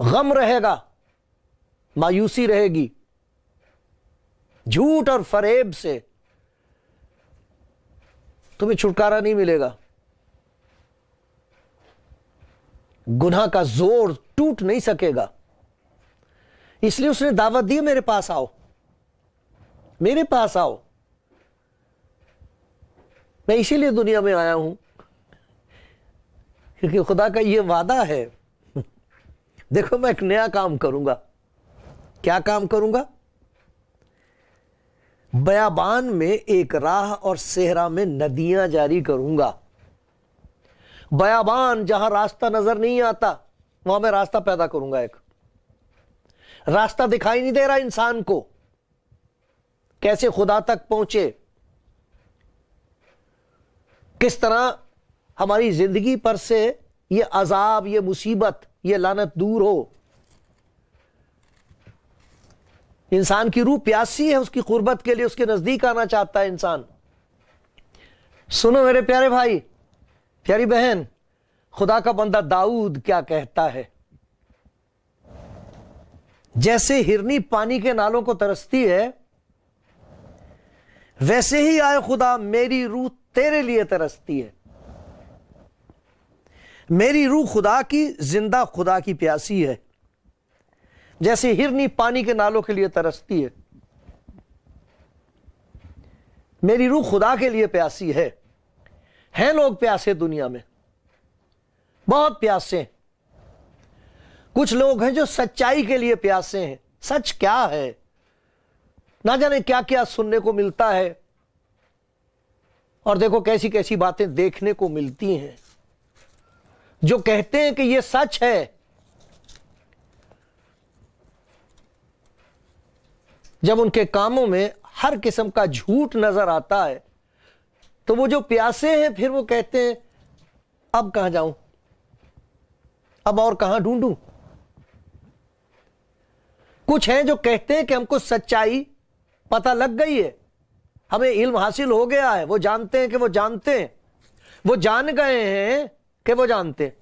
غم رہے گا، مایوسی رہے گی، جھوٹ اور فریب سے تمہیں چھٹکارا نہیں ملے گا، گناہ کا زور ٹوٹ نہیں سکے گا۔ اس لیے اس نے دعوت دی، میرے پاس آؤ، میرے پاس آؤ۔ میں اسی لیے دنیا میں آیا ہوں، کیونکہ خدا کا یہ وعدہ ہے، دیکھو میں ایک نیا کام کروں گا۔ کیا کام کروں گا؟ بیابان میں ایک راہ اور صحرا میں ندیاں جاری کروں گا۔ بیابان، جہاں راستہ نظر نہیں آتا، وہاں میں راستہ پیدا کروں گا۔ ایک راستہ دکھائی نہیں دے رہا انسان کو، کیسے خدا تک پہنچے، کس طرح ہماری زندگی پر سے یہ عذاب، یہ مصیبت، یہ لعنت دور ہو۔ انسان کی روح پیاسی ہے اس کی قربت کے لیے، اس کے نزدیک آنا چاہتا ہے انسان۔ سنو میرے پیارے بھائی، پیاری بہن، خدا کا بندہ داؤد کیا کہتا ہے؟ جیسے ہرنی پانی کے نالوں کو ترستی ہے، ویسے ہی آئے خدا میری روح تیرے لیے ترستی ہے۔ میری روح خدا کی، زندہ خدا کی پیاسی ہے، جیسے ہرنی پانی کے نالوں کے لیے ترستی ہے۔ میری روح خدا کے لیے پیاسی ہے۔ ہیں لوگ پیاسے دنیا میں، بہت پیاسے ہیں۔ کچھ لوگ ہیں جو سچائی کے لیے پیاسے ہیں۔ سچ کیا ہے؟ نہ جانے کیا کیا سننے کو ملتا ہے، اور دیکھو کیسی کیسی باتیں دیکھنے کو ملتی ہیں۔ جو کہتے ہیں کہ یہ سچ ہے، جب ان کے کاموں میں ہر قسم کا جھوٹ نظر آتا ہے تو وہ جو پیاسے ہیں پھر وہ کہتے ہیں اب کہاں جاؤں، اب اور کہاں ڈھونڈوں۔ کچھ ہیں جو کہتے ہیں کہ ہم کو سچائی پتہ لگ گئی ہے، ہمیں علم حاصل ہو گیا ہے، وہ جانتے ہیں کہ وہ جانتے ہیں، وہ جان گئے ہیں کہ وہ جانتے ہیں۔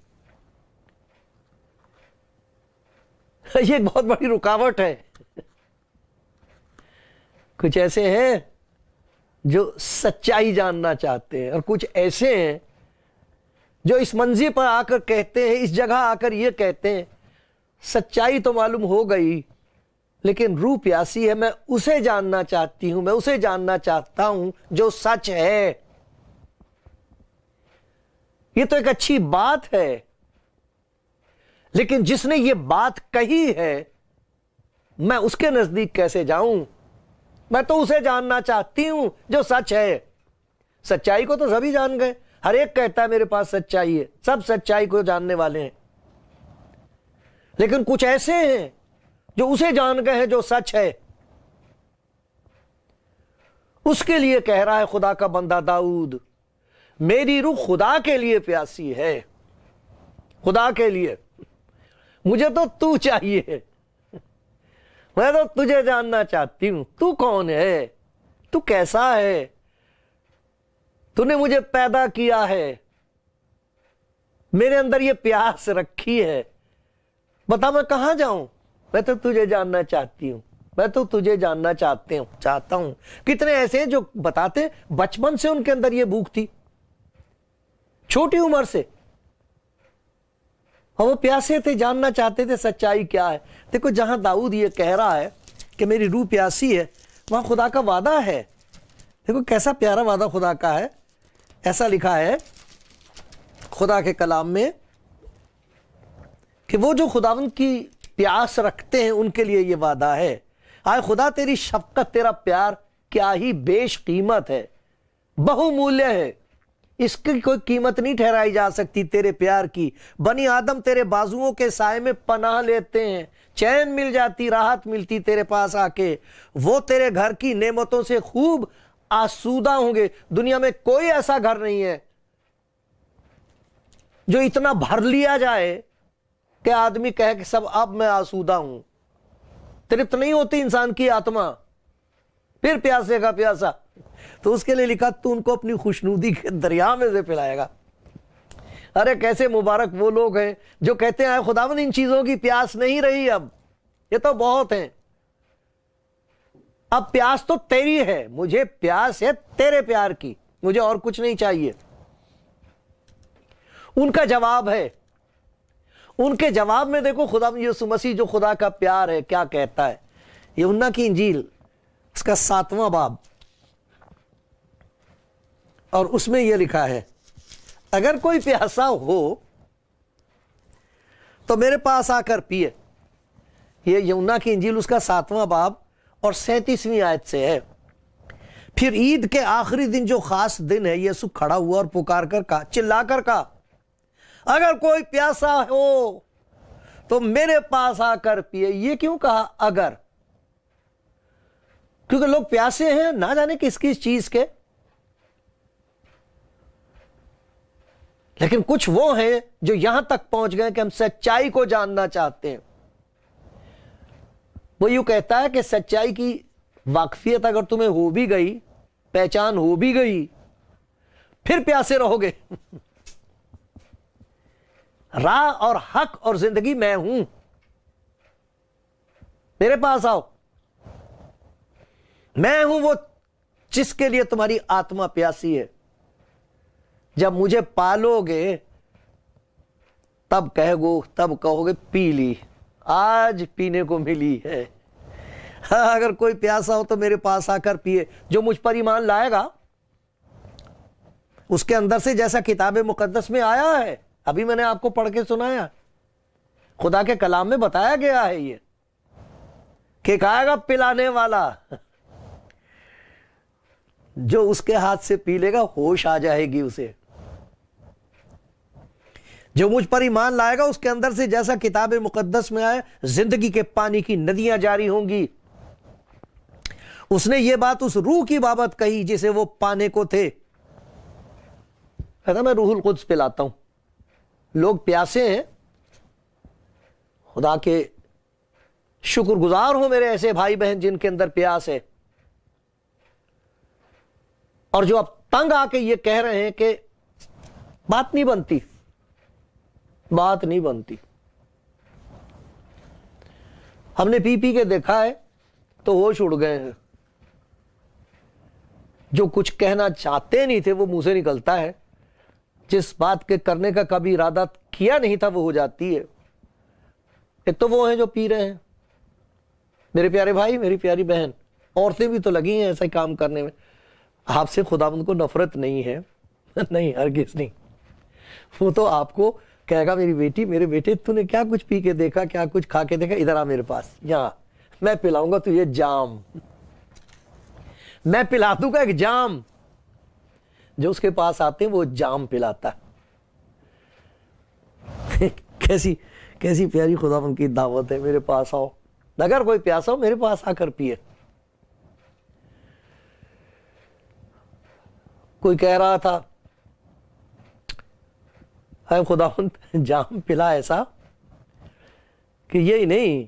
یہ ایک بہت بڑی رکاوٹ ہے۔ کچھ ایسے ہیں جو سچائی جاننا چاہتے ہیں، اور کچھ ایسے ہیں جو اس منزل پر آ کر کہتے ہیں، اس جگہ آ کر یہ کہتے ہیں سچائی تو معلوم ہو گئی لیکن روح پیاسی ہے، میں اسے جاننا چاہتی ہوں، میں اسے جاننا چاہتا ہوں جو سچ ہے۔ یہ تو ایک اچھی بات ہے، لیکن جس نے یہ بات کہی ہے میں اس کے نزدیک کیسے جاؤں؟ میں تو اسے جاننا چاہتی ہوں جو سچ ہے۔ سچائی کو تو سبھی جان گئے، ہر ایک کہتا ہے میرے پاس سچائی ہے، سب سچائی کو جاننے والے ہیں، لیکن کچھ ایسے ہیں جو اسے جان گئے ہیں جو سچ ہے۔ اس کے لیے کہہ رہا ہے خدا کا بندہ داؤد، میری روح خدا کے لیے پیاسی ہے، خدا کے لیے۔ مجھے تو تو چاہیے، میں تو تجھے جاننا چاہتی ہوں، تو کون ہے، تو کیسا ہے، تو نے مجھے پیدا کیا ہے، میرے اندر یہ پیاس رکھی ہے، بتا میں کہاں جاؤں؟ میں تو تجھے جاننا چاہتی ہوں، میں تو تجھے جاننا چاہتا ہوں۔ کتنے ایسے ہیں جو بتاتے ہیں بچپن سے ان کے اندر یہ بھوک تھی، چھوٹی عمر سے، اور وہ پیاسے تھے، جاننا چاہتے تھے سچائی کیا ہے۔ دیکھو جہاں داؤد یہ کہہ رہا ہے کہ میری روح پیاسی ہے، وہاں خدا کا وعدہ ہے۔ دیکھو کیسا پیارا وعدہ خدا کا ہے۔ ایسا لکھا ہے خدا کے کلام میں کہ وہ جو خداوند کی پیاس رکھتے ہیں ان کے لیے یہ وعدہ ہے۔ آئے خدا تیری شفقت، تیرا پیار کیا ہی بیش قیمت ہے، بہو مولیہ ہے، اس کی کوئی قیمت نہیں ٹھہرائی جا سکتی تیرے پیار کی۔ بنی آدم تیرے بازوؤں کے سائے میں پناہ لیتے ہیں، چین مل جاتی، راحت ملتی تیرے پاس آ کے۔ وہ تیرے گھر کی نعمتوں سے خوب آسودہ ہوں گے۔ دنیا میں کوئی ایسا گھر نہیں ہے جو اتنا بھر لیا جائے کہ آدمی کہے کہ سب اب میں آسودہ ہوں۔ ترپت نہیں ہوتی انسان کی آتما، پھر پیاسے کا پیاسا۔ تو اس کے لیے لکھا تو ان کو اپنی خوشنودی کے دریا میں سے پلائے گا۔ ارے کیسے مبارک وہ لوگ ہیں جو کہتے ہیں خداوند ان چیزوں کی پیاس نہیں رہی، اب یہ تو بہت ہیں، اب پیاس تو تیری ہے، مجھے پیاس ہے تیرے پیار کی، مجھے اور کچھ نہیں چاہیے۔ ان کا جواب ہے، ان کے جواب میں دیکھو خداوند یسوع مسیح جو خدا کا پیار ہے کیا کہتا ہے۔ یوحنا کی انجیل اس کا 7واں باب، اور اس میں یہ لکھا ہے، اگر کوئی پیاسا ہو تو میرے پاس آ کر پیے۔ یہ یوحنا کی انجیل اس کا 7واں باب اور 37ویں آیت سے ہے۔ پھر عید کے آخری دن جو خاص دن ہے، یسوع کھڑا ہوا اور پکار کر کہا، چلا کر کہا، اگر کوئی پیاسا ہو تو میرے پاس آ کر پیے۔ یہ کیوں کہا اگر؟ کیونکہ لوگ پیاسے ہیں نہ جانے کس کس چیز کے، لیکن کچھ وہ ہیں جو یہاں تک پہنچ گئے کہ ہم سچائی کو جاننا چاہتے ہیں۔ وہ یوں کہتا ہے کہ سچائی کی واقفیت اگر تمہیں ہو بھی گئی، پہچان ہو بھی گئی، پھر پیاسے رہو گے۔ راہ اور حق اور زندگی میں ہوں، میرے پاس آؤ، میں ہوں وہ جس کے لیے تمہاری آتما پیاسی ہے۔ جب مجھے پالو گے تب کہو گے پی لی، آج پینے کو ملی ہے۔ اگر کوئی پیاسا ہو تو میرے پاس آ کر پیے۔ جو مجھ پر ایمان لائے گا اس کے اندر سے جیسا کتاب مقدس میں آیا ہے، ابھی میں نے آپ کو پڑھ کے سنایا، خدا کے کلام میں بتایا گیا ہے یہ کہ کہے گا پلانے والا، جو اس کے ہاتھ سے پی لے گا ہوش آ جائے گی اسے۔ جو مجھ پر ایمان لائے گا اس کے اندر سے جیسا کتاب مقدس میں آیا، زندگی کے پانی کی ندیاں جاری ہوں گی۔ اس نے یہ بات اس روح کی بابت کہی جسے وہ پانے کو تھے۔ کہتا میں روح القدس پلاتا ہوں۔ لوگ پیاسے ہیں، خدا کے شکر گزار ہوں میرے ایسے بھائی بہن جن کے اندر پیاس ہے، اور جو اب تنگ آ کے یہ کہہ رہے ہیں کہ بات نہیں بنتی، بات نہیں بنتی۔ ہم نے پی کے دیکھا ہے تو ہوش اڑ گئے ہیں۔ جو کچھ کہنا چاہتے نہیں تھے وہ منہ سے نکلتا ہے، جس بات کے کرنے کا کبھی ارادہ کیا نہیں تھا وہ ہو جاتی ہے۔ ایک تو وہ ہیں جو پی رہے ہیں، میرے پیارے بھائی، میری پیاری بہن، عورتیں بھی تو لگی ہیں ایسا کام کرنے میں۔ آپ سے خداوند کو نفرت نہیں ہے، نہیں، ہرگز نہیں۔ وہ تو آپ کو کہے گا میری بیٹی، میرے بیٹے، تو نے کیا کچھ پی کے دیکھا، کیا کچھ کھا کے دیکھا، ادھر آ میرے پاس، یہاں میں پلاؤں گا تجھے جام، میں پلا دوں گا ایک جام۔ جو اس کے پاس آتے ہیں وہ جام پلاتا ہے۔ کیسی پیاری خداوند کی دعوت ہے، میرے پاس آؤ، اگر کوئی پیاسا ہو میرے پاس آ کر پیے۔ کوئی کہہ رہا تھا اے خداوند جام پلا ایسا کہ یہی نہیں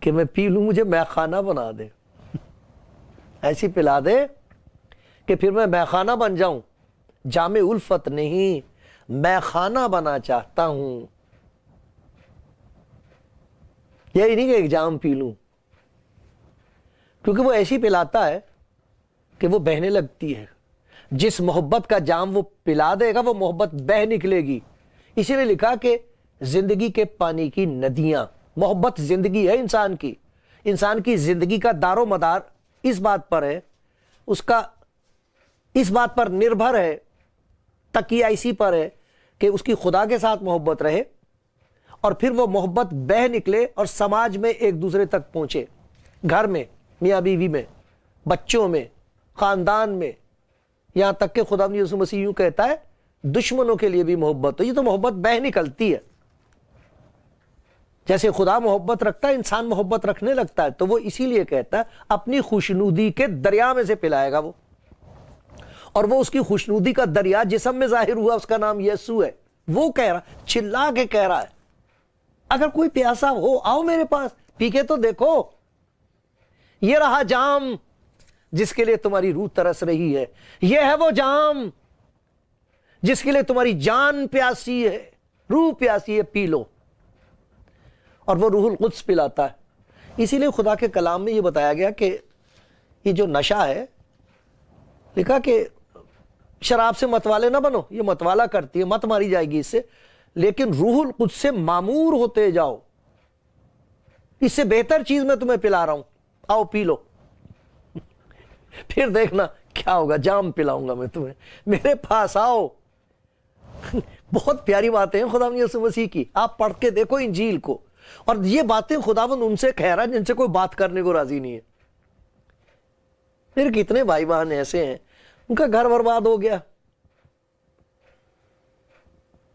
کہ میں پی لوں، مجھے میخانہ بنا دے، ایسی پلا دے کہ پھر میں میخانہ بن جاؤں۔ جام الفت نہیں، میخانہ بنا چاہتا ہوں۔ یہی نہیں کہ ایک جام پی لوں، کیونکہ وہ ایسی پلاتا ہے کہ وہ بہنے لگتی ہے۔ جس محبت کا جام وہ پلا دے گا وہ محبت بہ نکلے گی۔ اسی لیے لکھا کہ زندگی کے پانی کی ندیاں، محبت زندگی ہے انسان کی۔ انسان کی زندگی کا دار و مدار اس بات پر ہے، اس کا اس بات پر نربھر ہے، تکیہ اسی پر ہے کہ اس کی خدا کے ساتھ محبت رہے، اور پھر وہ محبت بہ نکلے اور سماج میں ایک دوسرے تک پہنچے، گھر میں، میاں بیوی میں، بچوں میں، خاندان میں، یہاں تک کہ خدا یسوع مسیح یوں کہتا ہے دشمنوں کے لیے بھی محبت ہو۔ یہ تو محبت بہ نکلتی ہے۔ جیسے خدا محبت رکھتا ہے، انسان محبت رکھنے لگتا ہے، تو وہ اسی لیے کہتا ہے اپنی خوشنودی کے دریا میں سے پلائے گا وہ، اور وہ اس کی خوشنودی کا دریا جسم میں ظاہر ہوا، اس کا نام یسوع ہے۔ وہ کہہ رہا، چلا کے کہہ رہا ہے اگر کوئی پیاسا ہو آؤ میرے پاس، پی کے تو دیکھو، یہ رہا جام جس کے لیے تمہاری روح ترس رہی ہے، یہ ہے وہ جام جس کے لیے تمہاری جان پیاسی ہے، روح پیاسی ہے، پی لو۔ اور وہ روح القدس پلاتا ہے۔ اسی لیے خدا کے کلام میں یہ بتایا گیا کہ یہ جو نشہ ہے، لکھا کہ شراب سے متوالے نہ بنو، یہ متوالا کرتی ہے، مت ماری جائے گی اس سے، لیکن روح القدس سے معمور ہوتے جاؤ۔ اس سے بہتر چیز میں تمہیں پلا رہا ہوں، آؤ پی لو، پھر دیکھنا کیا ہوگا، جام پلاؤں گا میں تمہیں، میرے پاس آؤ۔ بہت پیاری باتیں ہیں خداوند یسوع مسیح کی، آپ پڑھ کے دیکھو انجیل کو، اور یہ باتیں خداوند ان سے کہہ رہا ہے جن سے کوئی بات کرنے کو راضی نہیں ہے۔ میرے کتنے بھائی بہن ایسے ہیں ان کا گھر برباد ہو گیا۔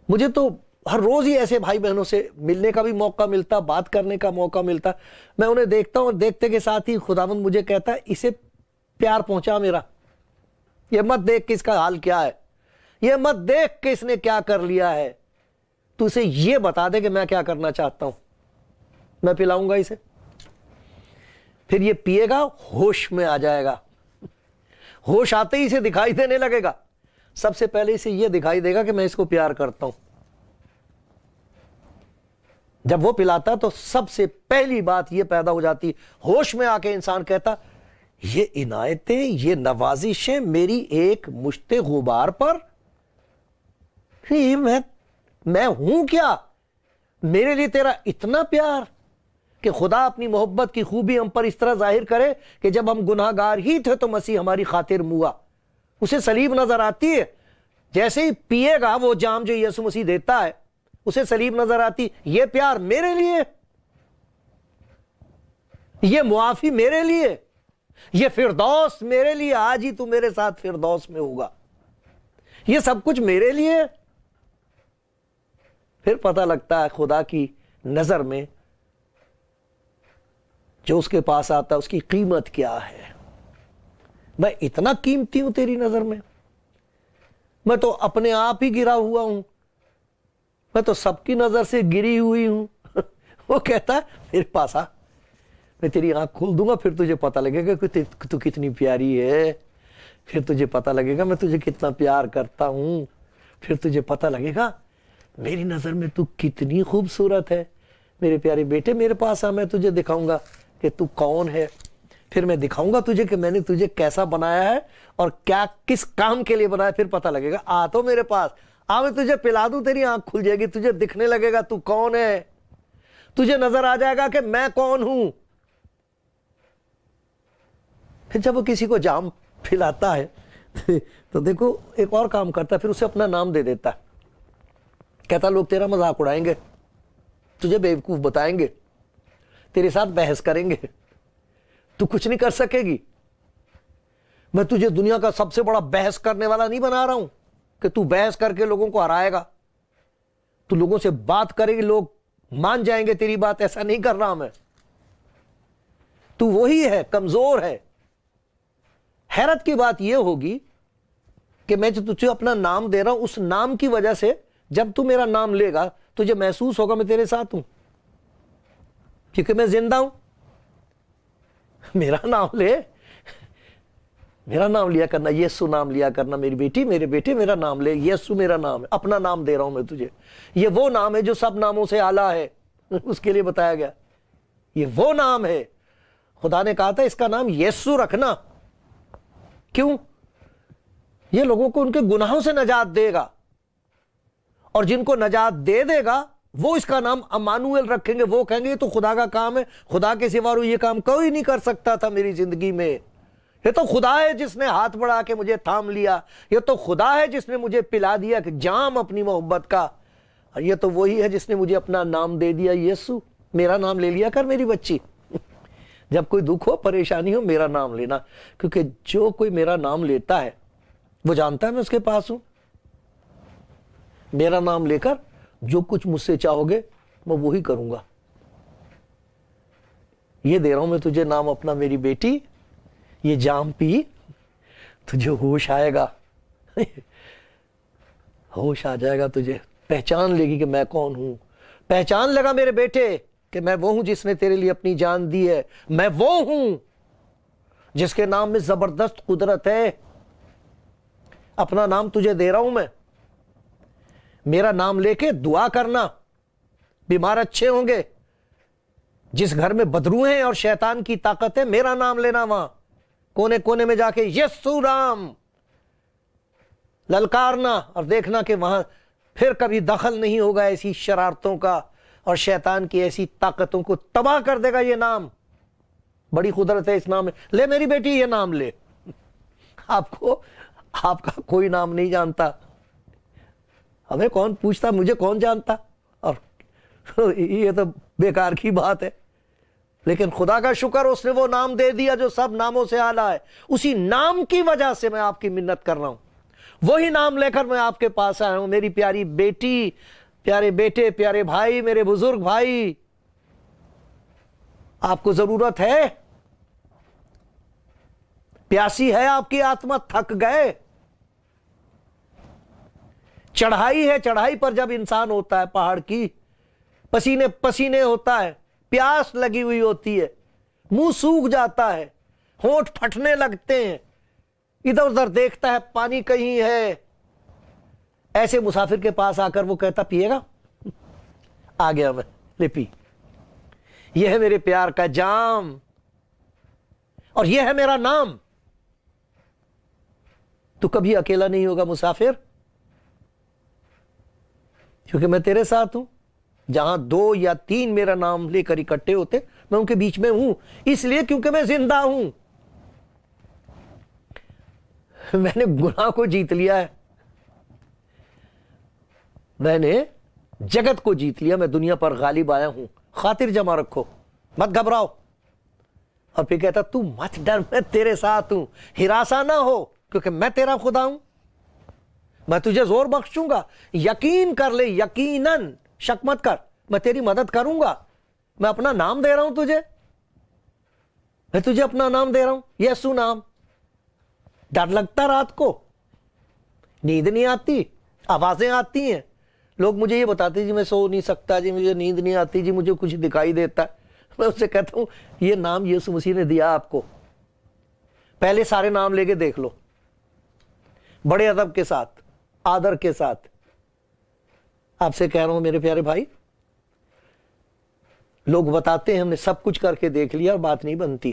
مجھے تو ہر روز ہی ایسے بھائی بہنوں سے ملنے کا بھی موقع ملتا، بات کرنے کا موقع ملتا، میں انہیں دیکھتا ہوں اور دیکھتے کے ساتھ ہی خداوند مجھے کہتا ہے اسے پیار پہنچا میرا، یہ مت دیکھ کہ اس کا حال کیا ہے، یہ مت دیکھ کہ اس نے کیا کر لیا ہے، تو اسے یہ بتا دے کہ میں کیا کرنا چاہتا ہوں، میں پلاؤں گا اسے۔ پھر یہ پیے گا، ہوش میں آ جائے گا، ہوش آتے ہی اسے دکھائی دینے لگے گا، سب سے پہلے اسے یہ دکھائی دے گا کہ میں اس کو پیار کرتا ہوں۔ جب وہ پلاتا تو سب سے پہلی بات یہ پیدا ہو جاتی، ہوش میں آ کے انسان کہتا یہ عنایتیں، یہ نوازشیں میری ایک مشت غبار پر، یہ میں ہوں کیا، میرے لیے تیرا اتنا پیار کہ خدا اپنی محبت کی خوبی ہم پر اس طرح ظاہر کرے کہ جب ہم گناہ گار ہی تھے تو مسیح ہماری خاطر موا۔ اسے صلیب نظر آتی ہے، جیسے ہی پیے گا وہ جام جو یسوع مسیح دیتا ہے اسے صلیب نظر آتی، یہ پیار میرے لیے، یہ معافی میرے لیے، یہ فردوس میرے لیے، آج ہی تو میرے ساتھ فردوس میں ہوگا، یہ سب کچھ میرے لیے۔ پھر پتہ لگتا ہے خدا کی نظر میں جو اس کے پاس آتا ہے اس کی قیمت کیا ہے۔ میں اتنا قیمتی ہوں تیری نظر میں، میں تو اپنے آپ ہی گرا ہوا ہوں، میں تو سب کی نظر سے گری ہوئی ہوں۔ وہ کہتا ہے میرے پاس آ، میں تیری آنکھ کھول دوں گا، پھر تجھے پتہ لگے گا کہ تو کتنی پیاری ہے، پھر تجھے پتہ لگے گا میں تجھے کتنا پیار کرتا ہوں، پھر تجھے پتہ لگے گا میری نظر میں تو کتنی خوبصورت ہے۔ میرے پیارے بیٹے میرے پاس آ، میں تجھے دکھاؤں گا کہ تو کون ہے، پھر میں دکھاؤں گا تجھے کہ میں نے تجھے کیسا بنایا ہے اور کیا کس کام کے لیے بنایا، پھر پتہ لگے گا۔ آ تو میرے پاس آ، میں تجھے پلا دوں، تیری آنکھ کھل جائے گی، تجھے دکھنے لگے گا تو کون ہے، تجھے نظر آ جائے گا کہ میں کون ہوں۔ پھر جب وہ کسی کو جام پلاتا ہے تو دیکھو ایک اور کام کرتا ہے، پھر اسے اپنا نام دے دیتا ہے، کہتا لوگ تیرا مذاق اڑائیں گے، تجھے بیوقوف بتائیں گے، تیرے ساتھ بحث کریں گے، تو کچھ نہیں کر سکے گی، میں تجھے دنیا کا سب سے بڑا بحث کرنے والا نہیں بنا رہا ہوں کہ تو بحث کر کے لوگوں کو ہرائے گا، تو لوگوں سے بات کرے گی، لوگ مان جائیں گے تیری بات، ایسا نہیں کر رہا میں، تو وہی ہے، کمزور ہے۔ حیرت کی بات یہ ہوگی کہ میں جو تجھے اپنا نام دے رہا ہوں، اس نام کی وجہ سے جب تو میرا نام لے گا تجھے محسوس ہوگا میں تیرے ساتھ ہوں، کیونکہ میں زندہ ہوں۔ میرا نام لے، میرا نام لیا کرنا، یسوع نام لیا کرنا، میری بیٹی میرے بیٹے میرا نام لے، یسوع میرا نام ہے، اپنا نام دے رہا ہوں میں تجھے، یہ وہ نام ہے جو سب ناموں سے اعلیٰ ہے، اس کے لیے بتایا گیا، یہ وہ نام ہے۔ خدا نے کہا تھا اس کا نام یسوع رکھنا، کیوں؟ یہ لوگوں کو ان کے گناہوں سے نجات دے گا، اور جن کو نجات دے دے گا وہ اس کا نام امانویل رکھیں گے، وہ کہیں گے یہ تو خدا کا کام ہے، خدا کے سوا یہ کام کوئی نہیں کر سکتا تھا میری زندگی میں، یہ تو خدا ہے جس نے ہاتھ بڑھا کے مجھے تھام لیا، یہ تو خدا ہے جس نے مجھے پلا دیا کہ جام اپنی محبت کا، اور یہ تو وہی ہے جس نے مجھے اپنا نام دے دیا، یسوع۔ میرا نام لے لیا کر میری بچی، جب کوئی دکھ ہو پریشانی ہو میرا نام لینا، کیونکہ جو کوئی میرا نام لیتا ہے وہ جانتا ہے میں اس کے پاس ہوں۔ میرا نام لے کر جو کچھ مجھ سے چاہو گے میں وہی کروں گا۔ یہ دے رہا ہوں میں تجھے نام اپنا، میری بیٹی، یہ جام پی، تجھے ہوش آئے گا، ہوش آ جائے گا، تجھے پہچان لے گی کہ میں کون ہوں، پہچان لگا میرے بیٹے کہ میں وہ ہوں جس نے تیرے لیے اپنی جان دی ہے، میں وہ ہوں جس کے نام میں زبردست قدرت ہے، اپنا نام تجھے دے رہا ہوں میں، میرا نام لے کے دعا کرنا، بیمار اچھے ہوں گے، جس گھر میں بدرو ہیں اور شیطان کی طاقت ہے، میرا نام لینا، وہاں کونے کونے میں جا کے یسو رام للکارنا، اور دیکھنا کہ وہاں پھر کبھی دخل نہیں ہوگا ایسی شرارتوں کا، اور شیطان کی ایسی طاقتوں کو تباہ کر دے گا یہ نام۔ بڑی قدرت ہے اس نام میں۔ لے میری بیٹی یہ نام لے، آپ کا کوئی نام نہیں جانتا، ہمیں کون پوچھتا، مجھے کون جانتا، اور یہ تو بیکار کی بات ہے۔ لیکن خدا کا شکر، اس نے وہ نام دے دیا جو سب ناموں سے اعلیٰ ہے۔ اسی نام کی وجہ سے میں آپ کی منت کر رہا ہوں، وہی نام لے کر میں آپ کے پاس آیا ہوں۔ میری پیاری بیٹی، پیارے بیٹے، پیارے بھائی، میرے بزرگ بھائی، آپ کو ضرورت ہے، پیاسی ہے آپ کی آتما، تھک گئے، چڑھائی ہے، چڑھائی پر جب انسان ہوتا ہے پہاڑ کی، پسینے پسینے ہوتا ہے، پیاس لگی ہوئی ہوتی ہے، منہ سوکھ جاتا ہے، ہونٹ پھٹنے لگتے ہیں، ادھر ادھر دیکھتا ہے پانی کہیں ہے۔ ایسے مسافر کے پاس آ کر وہ کہتا پیے گا؟ آ گیا میں، لے پی، یہ ہے میرے پیار کا جام، اور یہ ہے میرا نام۔ تو کبھی اکیلا نہیں ہوگا مسافر، کیونکہ میں تیرے ساتھ ہوں۔ جہاں 2 یا 3 میرا نام لے کر اکٹھے ہوتے، میں ان کے بیچ میں ہوں، اس لیے کیونکہ میں زندہ ہوں۔ میں نے گناہ کو جیت لیا ہے، میں نے جگت کو جیت لیا، میں دنیا پر غالب آیا ہوں۔ خاطر جمع رکھو، مت گھبراؤ۔ اور پھر کہتا تو مت ڈر، میں تیرے ساتھ ہوں، ہراساں نہ ہو، کیونکہ میں تیرا خدا ہوں، میں تجھے زور بخشوں گا۔ یقین کر لے، یقیناً، شک مت کر، میں تیری مدد کروں گا۔ میں اپنا نام دے رہا ہوں تجھے، میں تجھے اپنا نام دے رہا ہوں، یسوع نام۔ ڈر لگتا رات کو، نیند نہیں آتی، آوازیں آتی ہیں، لوگ مجھے یہ بتاتے ہیں جی میں سو نہیں سکتا، جی مجھے نیند نہیں آتی، جی مجھے کچھ دکھائی دیتا ہے۔ میں اس سے کہتا ہوں یہ نام یسوع مسیح نے دیا آپ کو، پہلے سارے نام لے کے دیکھ لو، بڑے ادب کے ساتھ، آدر کے ساتھ۔ آپ سے کہہ رہا ہوں میرے پیارے بھائی، لوگ بتاتے ہیں ہم نے سب کچھ کر کے دیکھ لیا اور بات نہیں بنتی،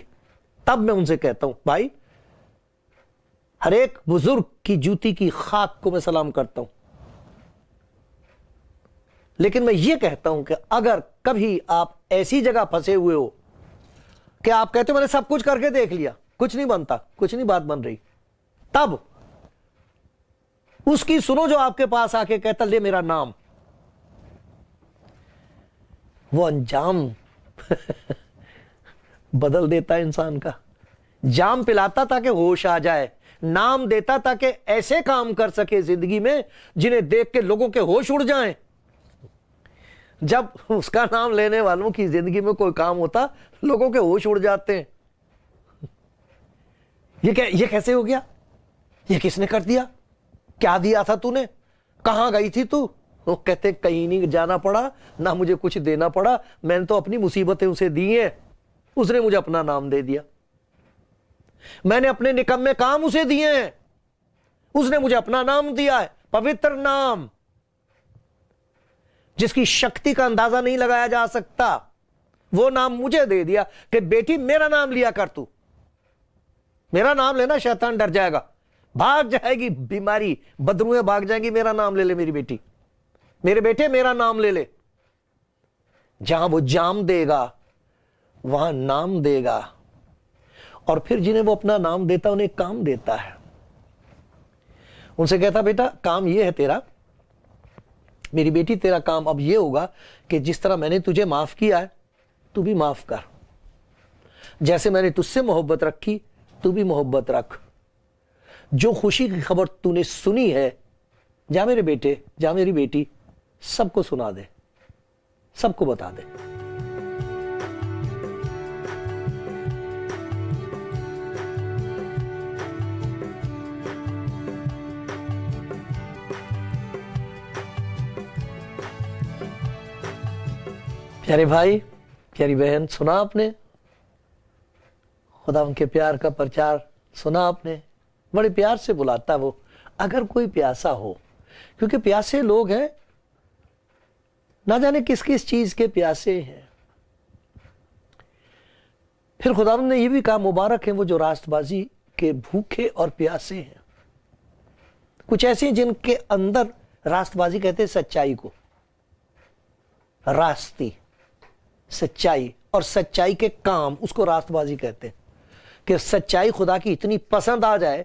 تب میں ان سے کہتا ہوں بھائی، ہر ایک بزرگ کی جوتی کی خاک کو میں سلام کرتا ہوں، لیکن میں یہ کہتا ہوں کہ اگر کبھی آپ ایسی جگہ پھنسے ہوئے ہو کہ آپ کہتے ہو میں نے سب کچھ کر کے دیکھ لیا، کچھ نہیں بنتا، کچھ نہیں بات بن رہی، تب اس کی سنو جو آپ کے پاس آ کے کہتا لے میرا نام۔ وہ انجام بدل دیتا ہے انسان کا۔ جام پلاتا تاکہ ہوش آ جائے، نام دیتا تاکہ ایسے کام کر سکے زندگی میں جنہیں دیکھ کے لوگوں کے ہوش اڑ جائیں۔ جب اس کا نام لینے والوں کی زندگی میں کوئی کام ہوتا، لوگوں کے ہوش اڑ جاتے ہیں۔ یہ کیسے ہو گیا؟ یہ کس نے کر دیا؟ کیا دیا تھا تو نے؟ کہاں گئی تھی تو؟ وہ کہتے کہیں نہیں جانا پڑا، نہ مجھے کچھ دینا پڑا، میں نے تو اپنی مصیبتیں اسے دی ہیں، اس نے مجھے اپنا نام دے دیا۔ میں نے اپنے نکمے کام اسے دیے ہیں، اس نے مجھے اپنا نام دیا ہے، پوتر نام، جس کی شکتی کا اندازہ نہیں لگایا جا سکتا۔ وہ نام مجھے دے دیا کہ بیٹی میرا نام لیا کر، تو میرا نام لینا شیطان ڈر جائے گا، بھاگ جائے گی بیماری، بدروئیں بھاگ جائیں گی، میرا نام لے لے میری بیٹی، میرے بیٹے میرا نام لے لے۔ جہاں وہ جام دے گا وہاں نام دے گا، اور پھر جنہیں وہ اپنا نام دیتا انہیں کام دیتا ہے۔ ان سے کہتا بیٹا کام یہ ہے تیرا، میری بیٹی تیرا کام اب یہ ہوگا کہ جس طرح میں نے تجھے معاف کیا ہے تو بھی معاف کر، جیسے میں نے تجھ سے محبت رکھی تو بھی محبت رکھ۔ جو خوشی کی خبر تو نے سنی ہے، جا میرے بیٹے، جا میری بیٹی، سب کو سنا دے، سب کو بتا دے۔ پیارے بھائی، پیاری بہن، سنا آپ نے خدا ان کے پیار کا پرچار؟ سنا آپ نے؟ بڑے پیار سے بلاتا وہ۔ اگر کوئی پیاسا ہو، کیونکہ پیاسے لوگ ہیں، نہ جانے کس کس چیز کے پیاسے ہیں۔ پھر خداوند نے یہ بھی کہا مبارک ہیں وہ جو راست بازی کے بھوکے اور پیاسے ہیں۔ کچھ ایسے ہیں جن کے اندر راست بازی کہتے ہیں سچائی کو، راستی، سچائی، اور سچائی کے کام، اس کو راست بازی کہتے ہیں، کہ سچائی خدا کی اتنی پسند آ جائے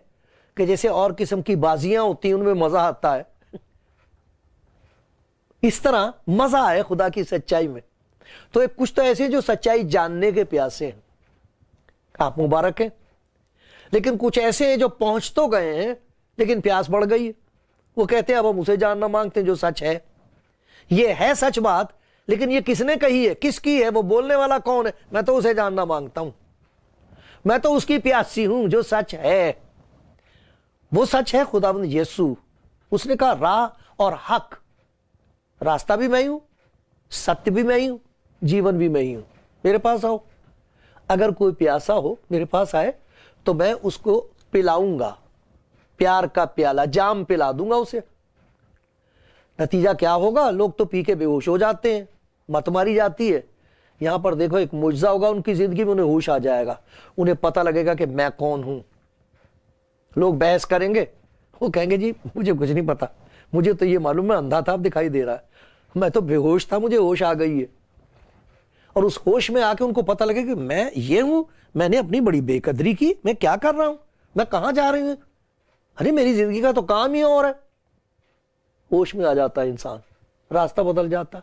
کہ جیسے اور قسم کی بازیاں ہوتی ہیں ان میں مزہ آتا ہے، اس طرح مزہ آئے خدا کی سچائی میں۔ تو ایک کچھ تو ایسے ہیں جو سچائی جاننے کے پیاسے ہیں، آپ مبارک ہیں۔ لیکن کچھ ایسے ہیں جو پہنچ تو گئے ہیں لیکن پیاس بڑھ گئی ہے، وہ کہتے ہیں اب ہم اسے جاننا مانگتے ہیں جو سچ ہے۔ یہ ہے سچ بات، لیکن یہ کس نے کہی ہے، کس کی ہے، وہ بولنے والا کون ہے، میں تو اسے جاننا مانگتا ہوں، میں تو اس کی پیاسی ہوں جو سچ ہے۔ وہ سچ ہے خداوند یسوع۔ اس نے کہا راہ اور حق، راستہ بھی میں ہی ہوں، ستیہ بھی میں ہی ہوں، جیون بھی میں ہی ہوں، میرے پاس آؤ۔ اگر کوئی پیاسا ہو میرے پاس آئے تو میں اس کو پلاؤں گا، پیار کا پیالہ، جام پلا دوں گا اسے۔ نتیجہ کیا ہوگا؟ لوگ تو پی کے بے ہوش ہو جاتے ہیں، مت ماری جاتی ہے۔ یہاں پر دیکھو ایک معجزہ ہوگا ان کی زندگی میں، انہیں ہوش آ جائے گا، انہیں پتہ لگے گا کہ میں کون ہوں۔ لوگ بحث کریں گے، وہ کہیں گے جی مجھے کچھ نہیں پتا، مجھے تو یہ معلوم ہے اندھا تھا اب دکھائی دے رہا ہے، میں تو بے ہوش تھا مجھے ہوش آ گئی ہے۔ اور اس ہوش میں آ کے ان کو پتہ لگے کہ میں یہ ہوں، میں نے اپنی بڑی بے قدری کی، میں کیا کر رہا ہوں، میں کہاں جا رہی ہوں، ارے میری زندگی کا تو کام ہی اور ہے۔ ہوش میں آ جاتا ہے انسان، راستہ بدل جاتا۔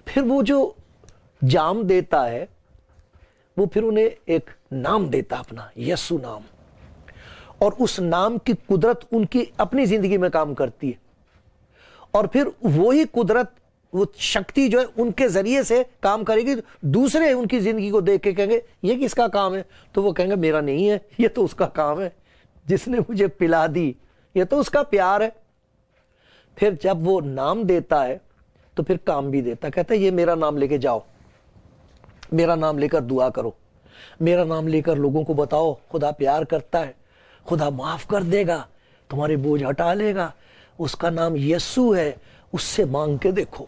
پھر وہ جو جام دیتا ہے وہ پھر انہیں ایک نام دیتا اپنا، یسوع نام، اور اس نام کی قدرت ان کی اپنی زندگی میں کام کرتی ہے، اور پھر وہی قدرت، وہ شکتی جو ہے ان کے ذریعے سے کام کرے گی، دوسرے ان کی زندگی کو دیکھ کے کہیں گے یہ کس کا کام ہے، تو وہ کہیں گے میرا نہیں ہے، یہ تو اس کا کام ہے جس نے مجھے پلا دی، یہ تو اس کا پیار ہے۔ پھر جب وہ نام دیتا ہے تو پھر کام بھی دیتا ہے، کہتا ہے یہ میرا نام لے کے جاؤ، میرا نام لے کر دعا کرو، میرا نام لے کر لوگوں کو بتاؤ خدا پیار کرتا ہے، خدا معاف کر دے گا، تمہارے بوجھ ہٹا لے گا، اس کا نام یسوع ہے، اس سے مانگ کے دیکھو،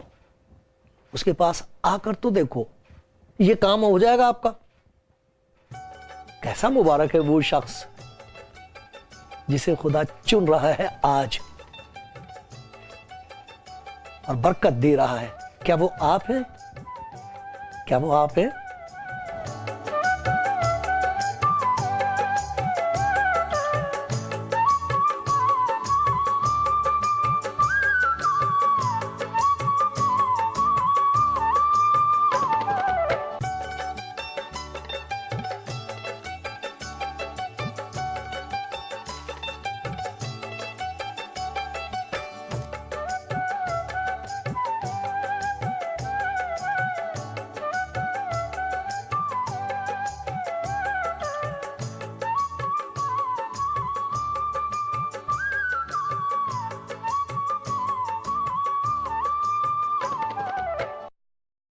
اس کے پاس آ کر تو دیکھو، یہ کام ہو جائے گا آپ کا۔ کیسا مبارک ہے وہ شخص جسے خدا چن رہا ہے آج اور برکت دے رہا ہے۔ کیا وہ آپ ہیں؟ کیا وہ آپ ہیں؟